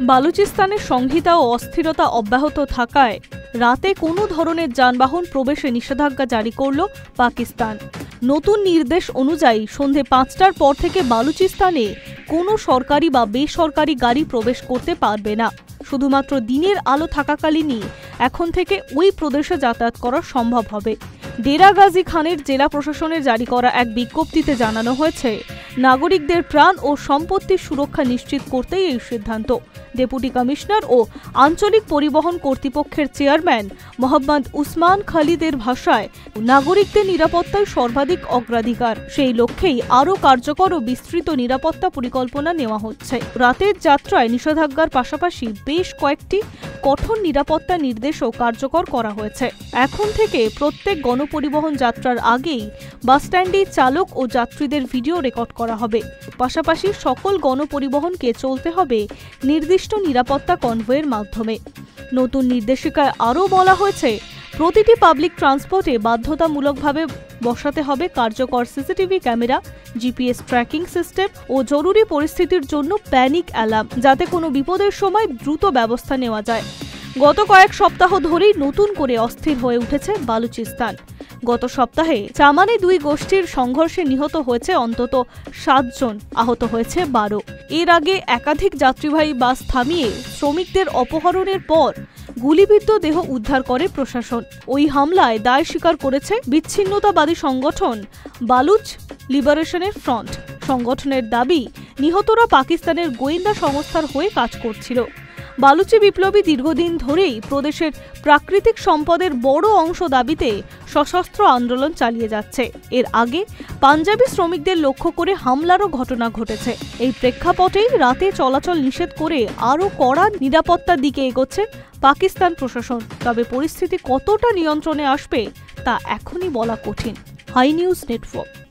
বালুচিস্তানের সংহিতা ও অস্থিরতা অব্যাহত থাকায় রাতে কোনো ধরনের যানবাহন প্রবেশে নিষেধাজ্ঞা জারি করল পাকিস্তান। নতুন নির্দেশ অনুযায়ী সন্ধে 5টার পর থেকে বালুচিস্তানে কোনো সরকারি বা বেসরকারি গাড়ি প্রবেশ করতে পারবে না। শুধুমাত্র দিনের আলো থাকাকালীনই এখন থেকে ওই প্রদেশে যাতায়াত করা সম্ভব হবে। ডেরা গাজী খানের জেলা প্রশাসনের জারি করা এক বিজ্ঞপ্তিতে জানানো হয়েছে, নাগরিকদের প্রাণ ও সম্পত্তির সুরক্ষা নিশ্চিত করতেই এই সিদ্ধান্ত। ডেপুটি কমিশনার ও আঞ্চলিক পরিবহন কর্তৃপক্ষের চেয়ারম্যান মোহাম্মদ উসমান খালিদের ভাষায়, নাগরিকদের নিরাপত্তায় সর্বাধিক অগ্রাধিকার। সেই লক্ষ্যেই আরও কার্যকর ও বিস্তৃত নিরাপত্তা পরিকল্পনা নেওয়া হচ্ছে। রাতের যাত্রায় নিষেধাজ্ঞার পাশাপাশি বেশ কয়েকটি কঠোর নিরাপত্তা নির্দেশও কার্যকর করা হয়েছে। এখন থেকে প্রত্যেক গণপরিবহন যাত্রার আগেই বাসস্ট্যান্ডে চালক ও যাত্রীদের ভিডিও রেকর্ড করা হবে। পাশাপাশি সকল গণপরিবহনকে চলতে হবে নির্দিষ্ট নিরাপত্তা কনভয়ের মাধ্যমে। নতুন নির্দেশিকায় আরও বলা হয়েছে, প্রতিটি পাবলিক ট্রান্সপোর্টে বাধ্যতামূলকভাবে বসাতে হবে কার্যকর CCTV camera, GPS tracking system ও জরুরি পরিস্থিতির জন্য প্যানিক অ্যালার্ম, যাতে কোনো বিপদের সময় দ্রুত ব্যবস্থা নেওয়া যায়। গত কয়েক সপ্তাহ ধরেই নতুন করে অস্থির হয়ে উঠেছে বালুচিস্তান। গত সপ্তাহে চামানে দুই গোষ্ঠীর সংঘর্ষে নিহত হয়েছে অন্তত 7 জন, আহত হয়েছে 12। এর আগে একাধিক যাত্রীবাহী বাস থামিয়ে শ্রমিকদের অপহরণের পর গুলিবিদ্ধ দেহ উদ্ধার করে প্রশাসন। ওই হামলায় দায় স্বীকার করেছে বিচ্ছিন্নতাবাদী সংগঠন বালুচ লিবারেশনের ফ্রন্ট। সংগঠনের দাবি, নিহতরা পাকিস্তানের গোয়েন্দা সংস্থার হয়ে কাজ করছিল। বালুচি বিপ্লবী দীর্ঘদিন ধরেই প্রদেশের প্রাকৃতিক সম্পদের বড় অংশ দাবিতে সশস্ত্র আন্দোলন চালিয়ে যাচ্ছে। এর আগে পাঞ্জাবি শ্রমিকদের লক্ষ্য করে হামলারও ঘটনা ঘটেছে। এই প্রেক্ষাপটেই রাতে চলাচল নিষেধ করে আরও কড়া নিরাপত্তার দিকে এগোচ্ছে পাকিস্তান প্রশাসন। তবে পরিস্থিতি কতটা নিয়ন্ত্রণে আসবে তা এখনই বলা কঠিন। Hi news network.